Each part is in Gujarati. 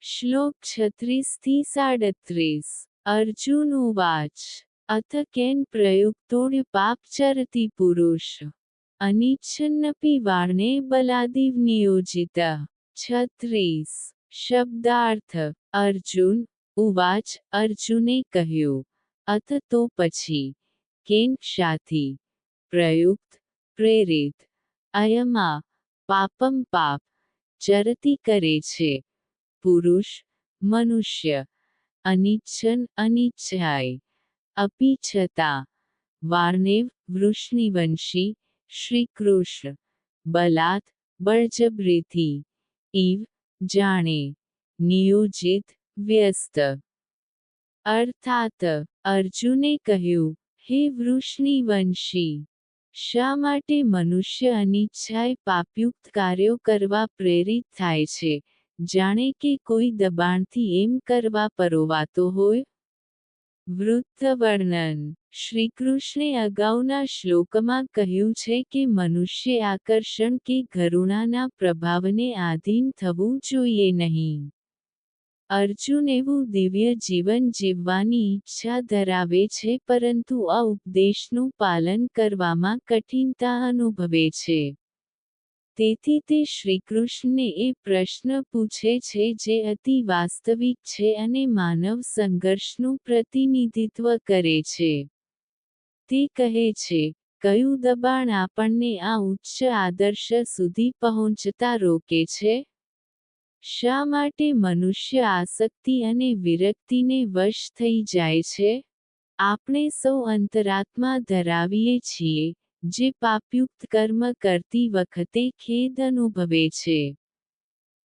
श्लोक 36-37 अर्जुन उवाच अथ केन प्रयुक्तोऽन्य पापचरति पुरुष अनिच्छन्नपि वार्णे बलादिव नियोजितः 36 शब्दार्थ अर्जुन उवाच अर्जुने કહ્યું અથ તો પછી કેન શાથી પ્રયુક્ત પ્રેરિત અયમા પાપમ પાપ ચરતી કરે છે પુરુષ મનુષ્ય અનિચ્છન અનિચ્છાય અપી છતાં વાર્ણેવ વૃષ્ણિવંશી શ્રીકૃષ્ણ બલાત બળજબરીથી ઇવ જાણે નિયોજિત વ્યસ્ત અર્થાત અર્જુને કહ્યું હે વૃષ્ણિવંશી શા માટે મનુષ્ય અનિચ્છાએ પાપયુક્ત કાર્યો કરવા પ્રેરિત થાય છે જાણે કે કોઈ દબાણથી એમ કરવા પરોવાતો હોય. વૃત્ત વર્ણન શ્રીકૃષ્ણે અગાઉના શ્લોકમાં કહ્યું છે કે મનુષ્ય આકર્ષણ કે ઘૃણાના પ્રભાવને આધીન થવું જોઈએ નહીં. અર્જુન એવું દિવ્ય જીવન જીવવાની ઈચ્છા ધરાવે છે પરંતુ આ ઉપદેશનું પાલન કરવામાં કઠિનતા અનુભવે છે. તેથી તે શ્રીકૃષ્ણને એ પ્રશ્ન પૂછે છે જે અતિ વાસ્તવિક છે અને માનવ સંઘર્ષનું પ્રતિનિધિત્વ કરે છે. તે કહે છે, કયું દબાણ આપણને આ ઉચ્ચ આદર્શ સુધી પહોંચતા રોકે છે? શા માટે મનુષ્ય આસક્તિ અને વિરક્તિને વશ થઈ જાય છે? આપણે સૌ અંતરાત્મા ધરાવીએ છીએ, જે પાપયુક્ત કર્મ કરતી વખતે ખેદ અનુભવે છે.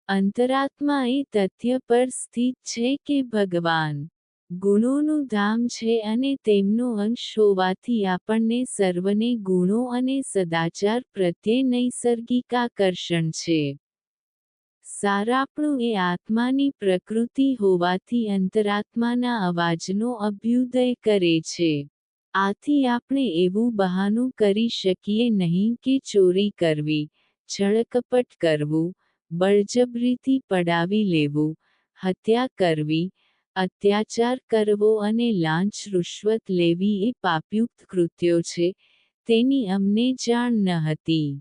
અંતરાત્મા એ તથ્ય પર સ્થિત છે કે ભગવાન ગુણોનું ધામ છે અને તેમનો અંશ હોવાથી આપણને સર્વને ગુણો અને સદાચાર પ્રત્યે નૈસર્ગિક આકર્ષણ છે. સારાપણું એ આત્માની પ્રકૃતિ હોવાથી અંતરાત્માના અવાજનો અભ્યુદય કરે છે. આથી આપણે એવું બહાનું કરી શકીએ નહીં કે ચોરી કરવી, છળકપટ કરવું, બળજબરીથી પડાવી લેવું, હત્યા કરવી, અત્યાચાર કરવો અને લાંચ રૂશ્વત લેવી એ પાપયુક્ત કૃત્યો છે, તેની અમને જાણ ન હતી.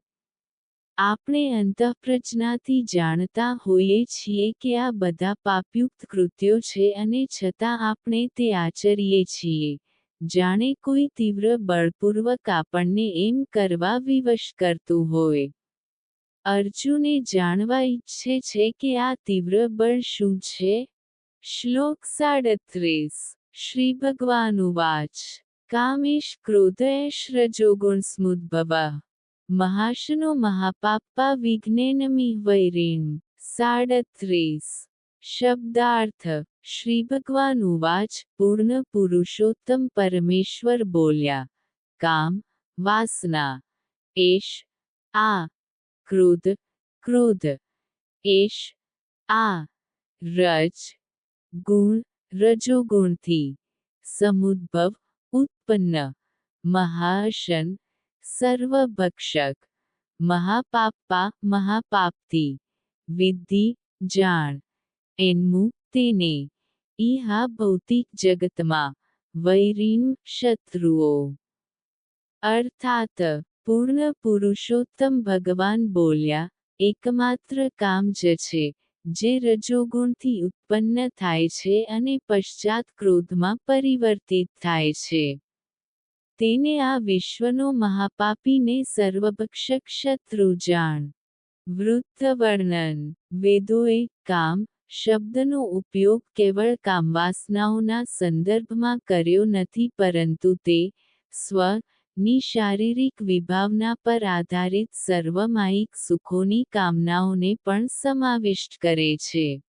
આપણે અંતઃપ્રજ્ઞાથી જાણતા હોઈએ છીએ કે આ બધા પાપયુક્ત કૃત્યો છે અને છતાં આપણે તે આચરીએ છીએ, જાણે કોઈ તીવ્ર બળપૂર્વક આપણને એમ કરવા વિવશ કરતું હોય. અર્જુને જાણવા ઈચ્છે છે કે આ તીવ્ર બળ શું છે? શ્લોક 37 શ્રી ભગવાન ઉવાચ કામેશ ક્રોધયેશ રજોગુણસમુદ્ભવઃ મહાશનો મહાપાપા વિઘ્નેનમિ વૈરીણ 37 શબ્દાર્થ શ્રી ભગવાન ઉવાચ પૂર્ણ પુરુષોત્તમ પરમેશ્વર બોલ્યા, કામ, વાસના, એશ, આ, ક્રોધ, ક્રોધ, એશ, આ, રજ, ગુણ, રજોગુણથી, સમુદ્ભવ, ઉત્પન્ન, મહાશન, સર્વભક્ષક, મહાપાપા, મહાપાપથી, વિદ્ધિ, જાણ, એન્મું, તેને, ઇહા ભૌતિક જગતમાં, વૈરીણ, શત્રુઓ. અર્થાત પૂર્ણ પુરુષોત્તમ ભગવાન બોલ્યા, એકમાત્ર કામ જ છે, જે રજોગુણથી ઉત્પન્ન થાય છે અને પશ્ચાત ક્રોધમાં પરિવર્તિત થાય છે. તેને આ વિશ્વનો મહાપાપી ને સર્વભક્ષક શત્રુ જાણ. વૃત્ત વર્ણન વેદોએ કામ શબ્દનો ઉપયોગ કેવળ કામવાસનાઓના સંદર્ભમાં કર્યો નથી પરંતુ તે સ્વ ની શારીરિક વિભાવના પર આધારિત સર્વમાયિક સુખોની કામનાઓને પણ સમાવિષ્ટ કરે છે.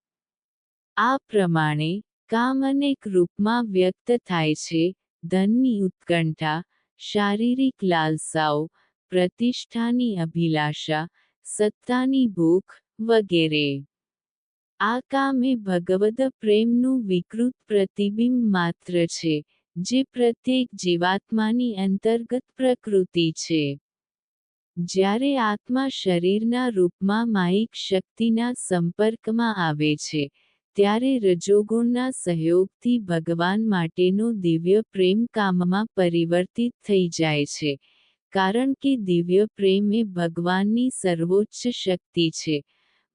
આ પ્રમાણે કામ અનેક રૂપમાં વ્યક્ત થાય છે, ધનની ઉત્કંઠા, શારીરિક લાલસાઓ, પ્રતિષ્ઠાની અભિલાષા, સત્તાની ભૂખ, વગેરે. આ કામ એ ભગવદ પ્રેમનું વિકૃત પ્રતિબિંબ માત્ર છે, જે પ્રત્યેક જીવાત્માની અંતર્ગત પ્રકૃતિ છે. જ્યારે આત્મા શરીરના રૂપમાં માયિક શક્તિના સંપર્કમાં આવે છે, ત્યારે રજોગુણના સહયોગથી ભગવાન માટેનો દિવ્ય પ્રેમ કામમાં પરિવર્તિત થઈ જાય છે, કારણ કે દિવ્ય પ્રેમ એ ભગવાનની સર્વોચ્ચ શક્તિ છે.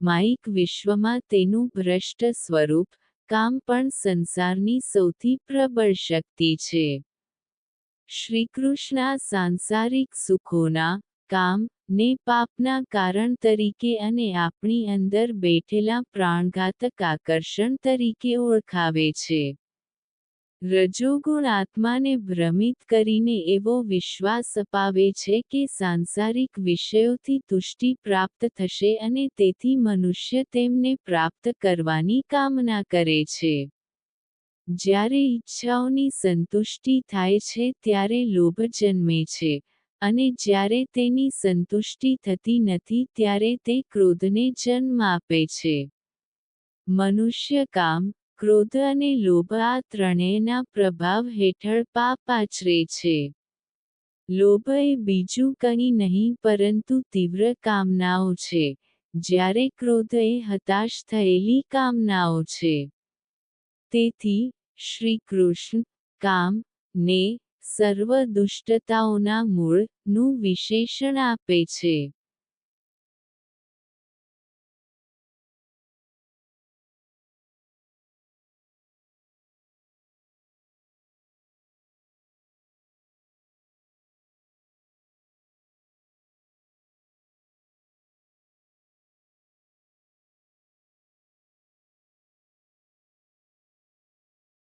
માયિક વિશ્વમાં તેનું ભ્રષ્ટ સ્વરૂપ, કામ પણ સંસારની સૌથી પ્રબળ શક્તિ છે. શ્રીકૃષ્ણ આ સાંસારિક સુખોના, કામ, ને પાપના કારણ તરીકે અને આપણી અંદર બેઠેલા પ્રાણઘાતક આકર્ષણ તરીકે ઓળખાવે છે. રજોગુણ આત્માને ભ્રમિત કરીને એવો વિશ્વાસ અપાવે છે કે સાંસારિક વિષયોથી તુષ્ટિ પ્રાપ્ત થશે અને તેથી મનુષ્ય તેમને પ્રાપ્ત કરવાની કામના કરે છે. જ્યારે ઈચ્છાઓની સંતુષ્ટિ થાય છે ત્યારે લોભ જન્મે છે, અને જ્યારે તેની સંતુષ્ટિ થતી નથી ત્યારે તે ક્રોધને જન્મ આપે છે. મનુષ્ય કામ, ક્રોધ અને લોભ આ ત્રણેયના પ્રભાવ હેઠળ પાપ આચરે છે. લોભ એ બીજું કંઈ નહીં પરંતુ તીવ્ર કામનાઓ છે, જ્યારે ક્રોધ એ હતાશ થયેલી કામનાઓ છે. તેથી, શ્રી કૃષ્ણ, કામ, ને સર્વ દુષ્ટતાઓના મૂળ, નું વિશેષણ આપે છે.